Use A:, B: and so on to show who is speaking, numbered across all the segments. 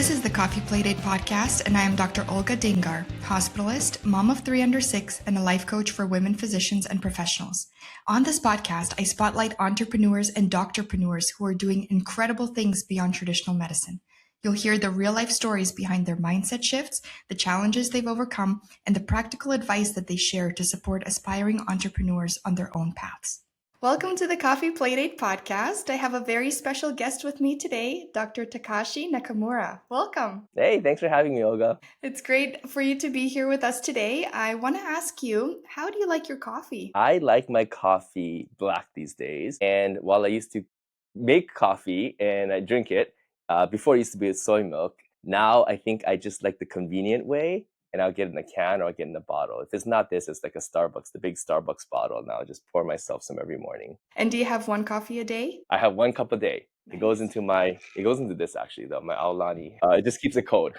A: This is the Coffee Playdate podcast, and I am Dr. Olga Deengar, hospitalist, mom of 3 under 6, and a life coach for women physicians and professionals. On this podcast, I spotlight entrepreneurs and doctorpreneurs who are doing incredible things beyond traditional medicine. You'll hear the real-life stories behind their mindset shifts, the challenges they've overcome, and the practical advice that they share to support aspiring entrepreneurs on their own paths. Welcome to the Coffee Playdate podcast. I have a very special guest with me today, Dr. Takashi Nakamura. Welcome.
B: Hey, thanks for having me, Olga.
A: It's great for you to be here with us today. I want to ask you, how do you like your coffee?
B: I like my coffee black these days. And while I used to make coffee and I drink it, before it used to be with soy milk, now I think I just like the convenient way. And I'll get it in a can or I'll get it in a bottle. If it's not this, it's like a Starbucks, the big Starbucks bottle. Now I just pour myself some every morning.
A: And do you have one coffee a day?
B: I have 1 cup a day.
A: Nice.
B: It goes into this actually though, my Aulani. It just keeps it cold.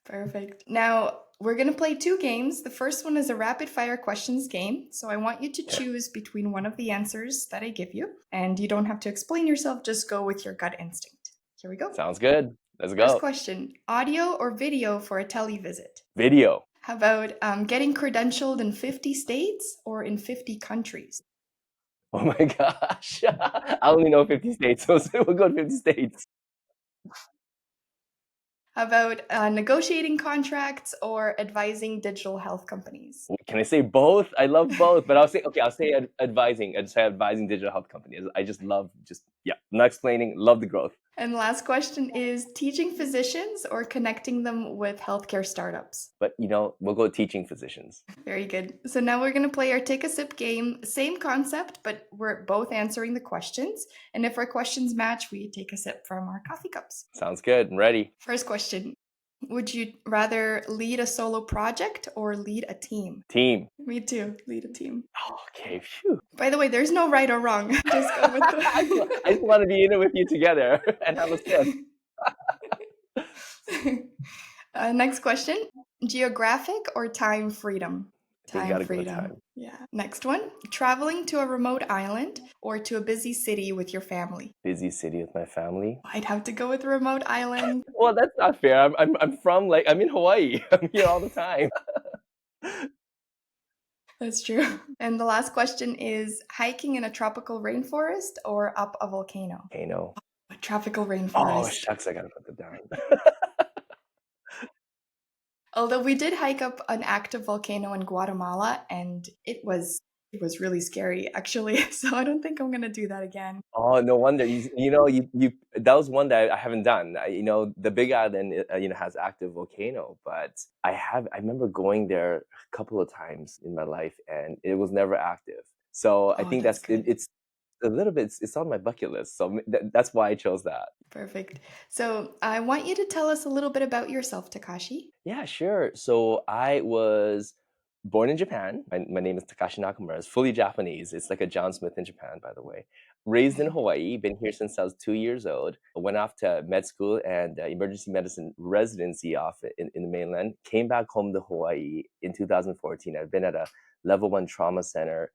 A: Perfect. Now, we're going to play 2 games. The first one is a rapid fire questions game. So I want you to choose between one of the answers that I give you. And you don't have to explain yourself, just go with your gut instinct. Here we go.
B: Sounds good. Let's go.
A: First question, audio or video for a televisit?
B: Video.
A: How about getting credentialed in 50 states or in 50 countries?
B: Oh my gosh. I only know 50 states, so we'll go to 50 states.
A: How about negotiating contracts or advising digital health companies?
B: Can I say both? I love both, but I'll say advising. I'd say advising digital health companies. I just love, I'm not explaining, love the growth.
A: And the last question is teaching physicians or connecting them with healthcare startups?
B: But, we'll go teaching physicians.
A: Very good. So now we're going to play our Take a Sip game. Same concept, but we're both answering the questions. And if our questions match, we take a sip from our coffee cups.
B: Sounds good. I'm ready.
A: First question. Would you rather lead a solo project or lead a team?
B: Team.
A: Me too. Lead a team.
B: Okay. Phew.
A: By the way, there's no right or wrong. Just go with the...
B: I just want to be in it with you together and have a sip.
A: Next question. Geographic or time freedom?
B: Time freedom. Time.
A: Yeah. Next one. Traveling to a remote island or to a busy city with your family?
B: Busy city with my family.
A: I'd have to go with a remote island.
B: Well, that's not fair. I'm in Hawaii. I'm here all the time.
A: That's true. And the last question is hiking in a tropical rainforest or up a volcano?
B: Volcano.
A: A tropical rainforest.
B: Oh, shucks, I gotta put that down.
A: Although we did hike up an active volcano in Guatemala, and it was really scary, actually. So I don't think I'm gonna do that again.
B: Oh, no wonder. You that was one that I haven't done. The Big Island, has active volcano, but I remember going there a couple of times in my life, and it was never active. So I think it's a little bit. It's on my bucket list. So that's why I chose that.
A: Perfect. So I want you to tell us a little bit about yourself, Takashi.
B: Yeah, sure. So I was born in Japan. My name is Takashi Nakamura. It's fully Japanese. It's like a John Smith in Japan, by the way. Raised in Hawaii, been here since I was 2 years old. Went off to med school and emergency medicine residency off in the mainland. Came back home to Hawaii in 2014. I've been at a level 1 trauma center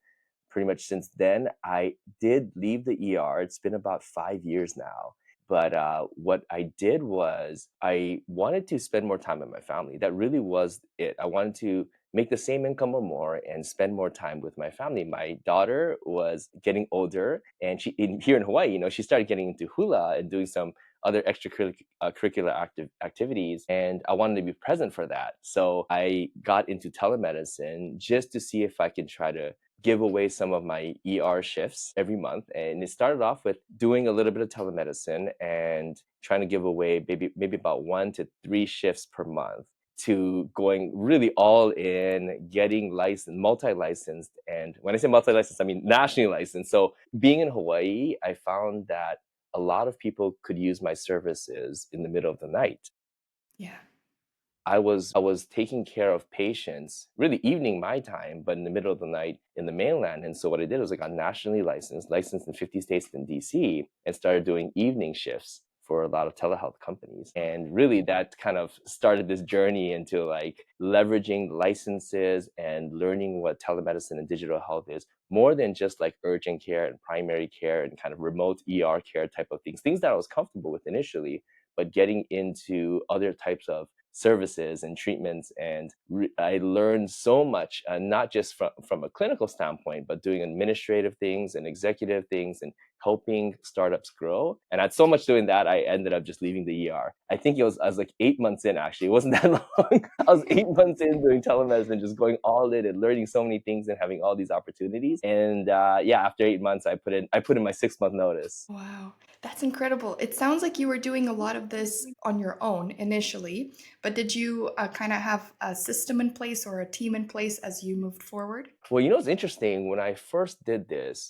B: pretty much since then. I did leave the ER. It's been about 5 years now. But what I did was I wanted to spend more time with my family. That really was it. I wanted to make the same income or more and spend more time with my family. My daughter was getting older, and here in Hawaii, she started getting into hula and doing some other extracurricular activities, and I wanted to be present for that. So I got into telemedicine just to see if I can try to give away some of my ER shifts every month. And it started off with doing a little bit of telemedicine and trying to give away maybe about 1 to 3 shifts per month, to going really all in, getting licensed, multi-licensed. And when I say multi-licensed, I mean nationally licensed. So being in Hawaii, I found that a lot of people could use my services in the middle of the night.
A: Yeah.
B: I was taking care of patients, really evening my time, but in the middle of the night in the mainland. And so what I did was I got nationally licensed in 50 states in DC, and started doing evening shifts for a lot of telehealth companies. And really that kind of started this journey into like leveraging licenses and learning what telemedicine and digital health is, more than just like urgent care and primary care and kind of remote ER care type of things that I was comfortable with initially. but getting into other types of services and treatments. And I learned so much, not just from a clinical standpoint, but doing administrative things and executive things and helping startups grow. And I had so much doing that, I ended up just leaving the ER. I think I was like 8 months in, actually. It wasn't that long. I was 8 months in doing telemedicine, just going all in and learning so many things and having all these opportunities. And yeah, after 8 months, I put in my 6 month notice.
A: Wow, that's incredible. It sounds like you were doing a lot of this on your own initially, but did you kind of have a system in place or a team in place as you moved forward?
B: Well, it's interesting. When I first did this,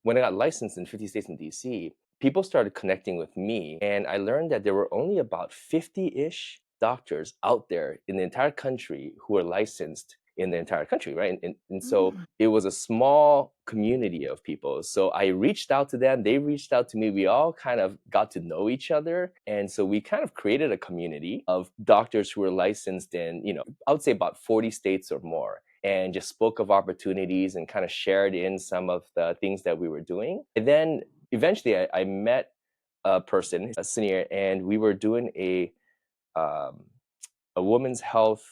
B: when I got licensed in 50 states in DC, people started connecting with me, and I learned that there were only about 50-ish doctors out there in the entire country who are licensed in the entire country, right? And so
A: Mm.
B: it was a small community of people. So I reached out to them, they reached out to me. We all kind of got to know each other. And so we kind of created a community of doctors who were licensed in, I would say about 40 states or more, and just spoke of opportunities and kind of shared in some of the things that we were doing. And then eventually I met a person, a senior, and we were doing um, a women's health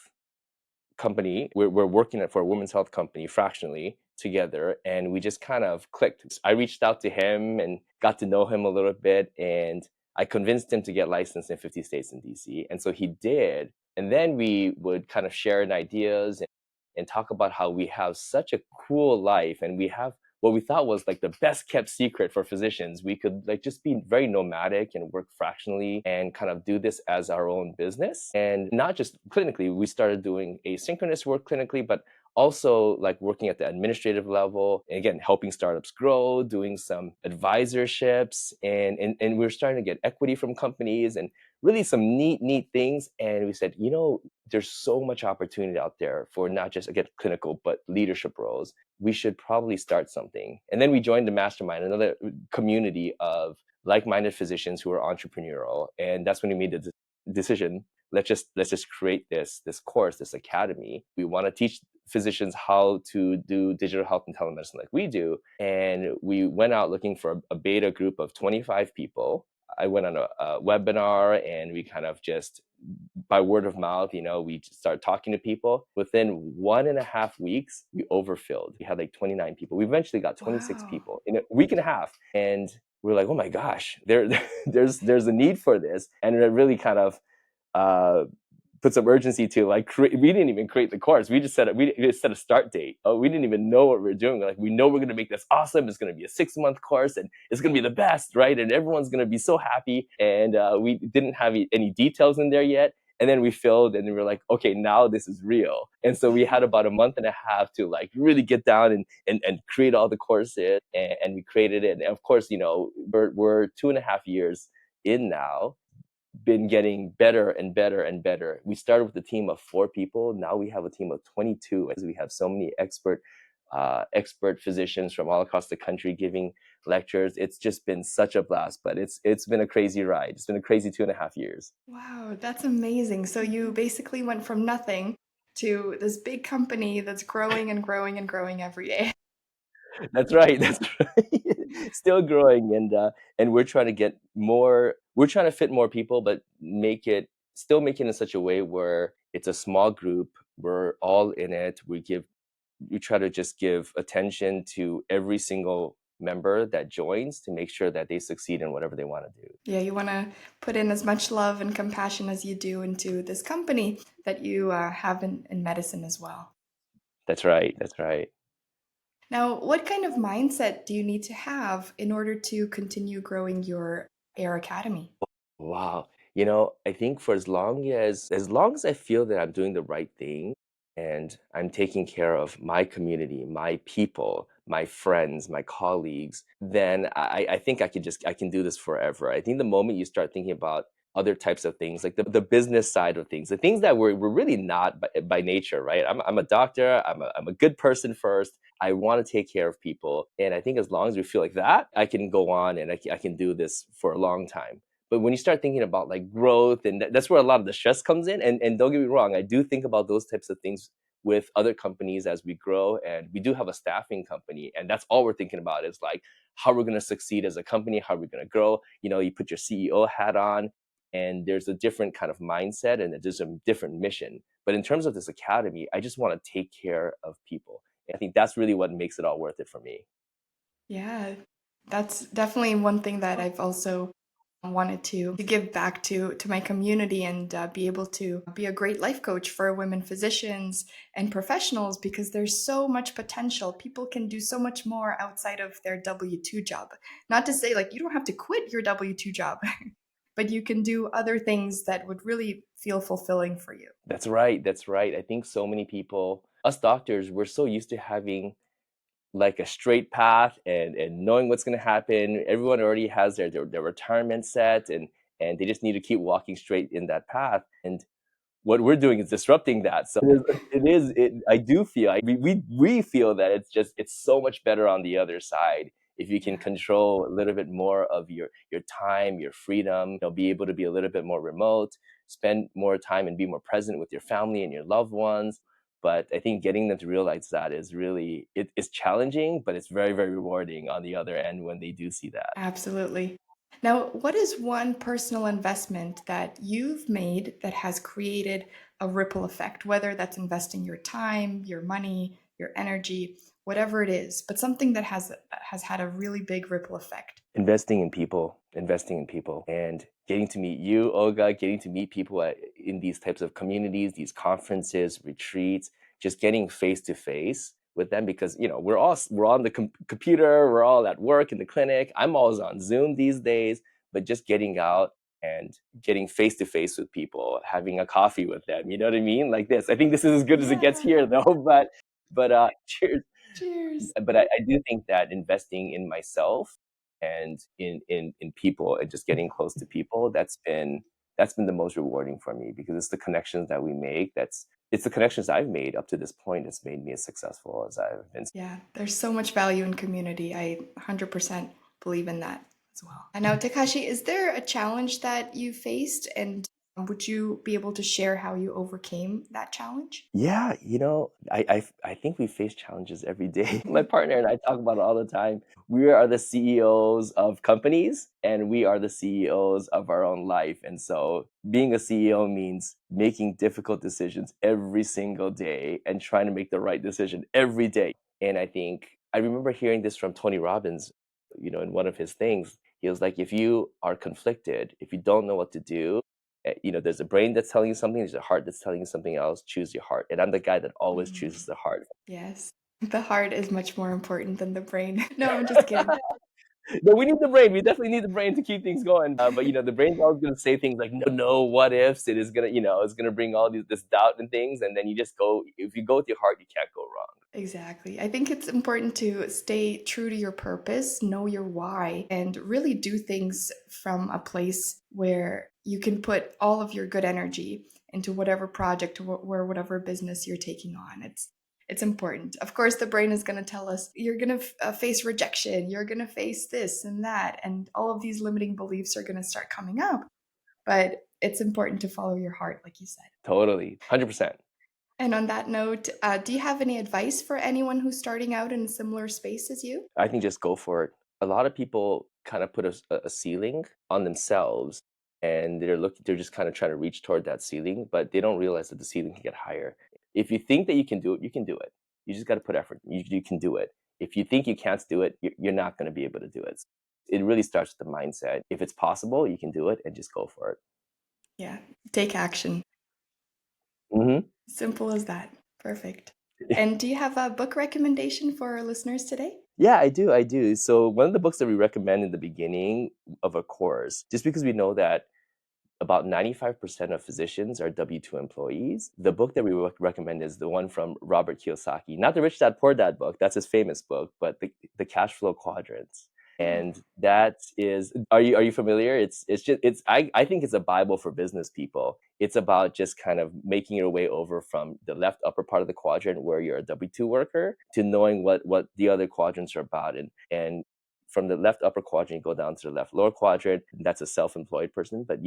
B: company. We're working for a women's health company fractionally together, and we just kind of clicked. I reached out to him and got to know him a little bit, and I convinced him to get licensed in 50 states in DC. And so he did. And then we would kind of share ideas and talk about how we have such a cool life, and we have what we thought was like the best kept secret for physicians. We could like just be very nomadic and work fractionally and kind of do this as our own business. And not just clinically, we started doing asynchronous work clinically, but also like working at the administrative level, and again, helping startups grow, doing some advisorships, and we're starting to get equity from companies and really some neat things. And we said, there's so much opportunity out there for not just, again, clinical, but leadership roles. We should probably start something. And then we joined the mastermind, another community of like-minded physicians who are entrepreneurial. And that's when we made the decision, let's just create this course, this academy. We want to teach physicians how to do digital health and telemedicine like we do. And we went out looking for a beta group of 25 people. I went on a webinar, and we kind of just by word of mouth, we started talking to people. Within 1.5 weeks, we overfilled. We had like 29 people. We eventually got 26
A: Wow.
B: people in a week and a half. And we are like, oh my gosh, there's a need for this. And it really kind of uh, put some urgency to like create. We didn't even create the course. We just set a start date. Oh, we didn't even know what we were doing. Like, we know we're going to make this awesome. It's going to be a 6-month course, and it's going to be the best, right? And everyone's going to be so happy. And we didn't have any details in there yet. And then we filled, and we were like, okay, now this is real. And so we had about a month and a half to like really get down and create all the courses, and we created it. And of course, we're 2.5 years in now, been getting better and better and better. We started with a team of 4 people. Now we have a team of 22, as we have so many expert physicians from all across the country giving lectures. It's just been such a blast, but it's been a crazy ride. It's been a crazy 2.5 years.
A: Wow, that's amazing. So you basically went from nothing to this big company that's growing and growing and growing every day.
B: That's right. That's right. Still growing, and we're trying to get more. We're trying to fit more people, but make it in such a way where it's a small group. We're all in it. We try to just give attention to every single member that joins to make sure that they succeed in whatever they want to do.
A: Yeah, you want to put in as much love and compassion as you do into this company that you have in medicine as well.
B: That's right. That's right.
A: Now, what kind of mindset do you need to have in order to continue growing your Air Academy?
B: Wow. I think for as long as I feel that I'm doing the right thing and I'm taking care of my community, my people, my friends, my colleagues, then I think I can do this forever. I think the moment you start thinking about other types of things, like the business side of things, the things that we're really not by nature, right? I'm a doctor. I'm a good person first. I want to take care of people. And I think as long as we feel like that, I can go on, and I can do this for a long time. But when you start thinking about like growth, and that's where a lot of the stress comes in. And don't get me wrong, I do think about those types of things with other companies as we grow. And we do have a staffing company, and that's all we're thinking about is like how we're going to succeed as a company, how we're going to grow. You put your CEO hat on. and there's a different kind of mindset and there's a different mission. But in terms of this academy, I just want to take care of people. I think that's really what makes it all worth it for me.
A: Yeah, that's definitely one thing that I've also wanted to give back to my community and be able to be a great life coach for women physicians and professionals, because there's so much potential. People can do so much more outside of their W-2 job. Not to say like you don't have to quit your W-2 job, but you can do other things that would really feel fulfilling for you.
B: That's right. That's right. I think so many people, us doctors, we're so used to having like a straight path and knowing what's going to happen. Everyone already has their retirement set, and they just need to keep walking straight in that path. And what we're doing is disrupting that. So I do feel, we feel that it's so much better on the other side. If you can
A: Yeah,
B: control a little bit more of your time, your freedom, be able to be a little bit more remote, spend more time and be more present with your family and your loved ones. But I think getting them to realize that is really, it's challenging, but it's very, very rewarding on the other end when they do see that.
A: absolutely. Now, what is one personal investment that you've made that has created a ripple effect, whether that's investing your time, your money, your energy, whatever it is, but something that has had a really big ripple effect?
B: Investing in people, and getting to meet you, Olga, getting to meet people in these types of communities, these conferences, retreats, just getting face to face with them, because we're on the computer, we're all at work in the clinic. I'm always on Zoom these days, but just getting out and getting face to face with people, having a coffee with them, you know what I mean? Like this. I think this is as good as it gets
A: Yeah.
B: here, though. But cheers.
A: Cheers.
B: But I do think that investing in myself and in people and just getting close to people, that's been the most rewarding for me, because it's the connections that we make. It's the connections I've made up to this point that's made me as successful as I've been.
A: Yeah, there's so much value in community. I 100% believe in that as well. And now, Takashi, is there a challenge that you faced, and would you be able to share how you overcame that challenge?
B: Yeah, I think we face challenges every day. My partner and I talk about it all the time. We are the CEOs of companies, and we are the CEOs of our own life. And so being a CEO means making difficult decisions every single day and trying to make the right decision every day. And I think I remember hearing this from Tony Robbins, in one of his things. He was like, if you are conflicted, if you don't know what to do, there's a brain that's telling you something, there's a heart that's telling you something else. Choose your heart. And I'm the guy that always
A: Mm,
B: chooses the heart.
A: yes. The heart is much more important than the brain. No, I'm just kidding.
B: No, we need the brain. We definitely need the brain to keep things going. But the brain's always going to say things like, no, no, what ifs. It is gonna, it's gonna bring all this doubt and things. And then you just go. If you go with your heart, you can't go wrong.
A: Exactly. I think it's important to stay true to your purpose, know your why, and really do things from a place where you can put all of your good energy into whatever project or whatever business you're taking on. It's important. Of course, the brain is going to tell us you're going to face rejection, you're going to face this and that, and all of these limiting beliefs are going to start coming up. But it's important to follow your heart, like you said.
B: Totally, 100%.
A: And on that note, do you have any advice for anyone who's starting out in a similar space as you?
B: I think just go for it. A lot of people kind of put a ceiling on themselves, and they're just kind of trying to reach toward that ceiling, but they don't realize that the ceiling can get higher. If you think that you can do it, you can do it. You just got to put effort. You can do it. If you think you can't do it, you're not going to be able to do it. It really starts with the mindset. If it's possible, you can do it, and just go for it.
A: Yeah, take action.
B: Hmm.
A: Simple as that. Perfect. And do you have a book recommendation for our listeners today?
B: Yeah, I do. I do. So one of the books that we recommend in the beginning of a course, just because we know that about 95% of physicians are W-2 employees. The book that we recommend is the one from Robert Kiyosaki. Not the Rich Dad Poor Dad book, that's his famous book, but the cash flow quadrants.
A: Oh,
B: And that is, are you familiar? I think it's a Bible for business people. It's about just kind of making your way over from the left upper part of the quadrant where you're a W-2 worker to knowing what the other quadrants are about. And from the left upper quadrant, you go down to the left lower quadrant. That's a self-employed person, but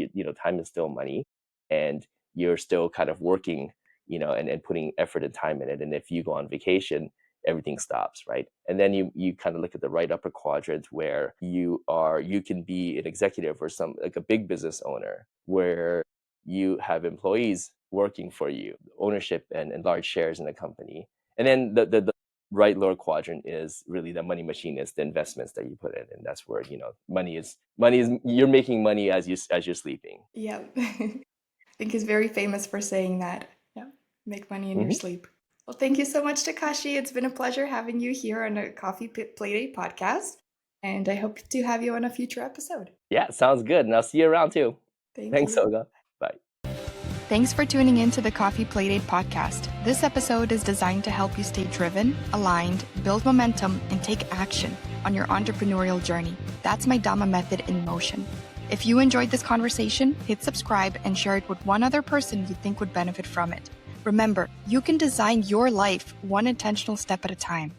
B: time is still money, and you're still kind of working, and putting effort and time in it. And if you go on vacation, everything stops, right? And then you kind of look at the right upper quadrant where you can be an executive or some like a big business owner where you have employees working for you, ownership and large shares in a company. And then the right lower quadrant is really the money machine, is the investments that you put in, and that's where money is you're making money as you're sleeping.
A: Yeah. I think he's very famous for saying that. Yeah. Make money in your sleep. Well, thank you so much, Takashi. It's been a pleasure having you here on a Coffee Playdate podcast. And I hope to have you on a future episode.
B: Yeah, sounds good. And I'll see you around too. Thanks,
A: you.
B: Olga. Bye.
A: Thanks for tuning in to the Coffee Playdate podcast. This episode is designed to help you stay driven, aligned, build momentum, and take action on your entrepreneurial journey. That's my Dhamma method in motion. If you enjoyed this conversation, hit subscribe and share it with one other person you think would benefit from it. Remember, you can design your life one intentional step at a time.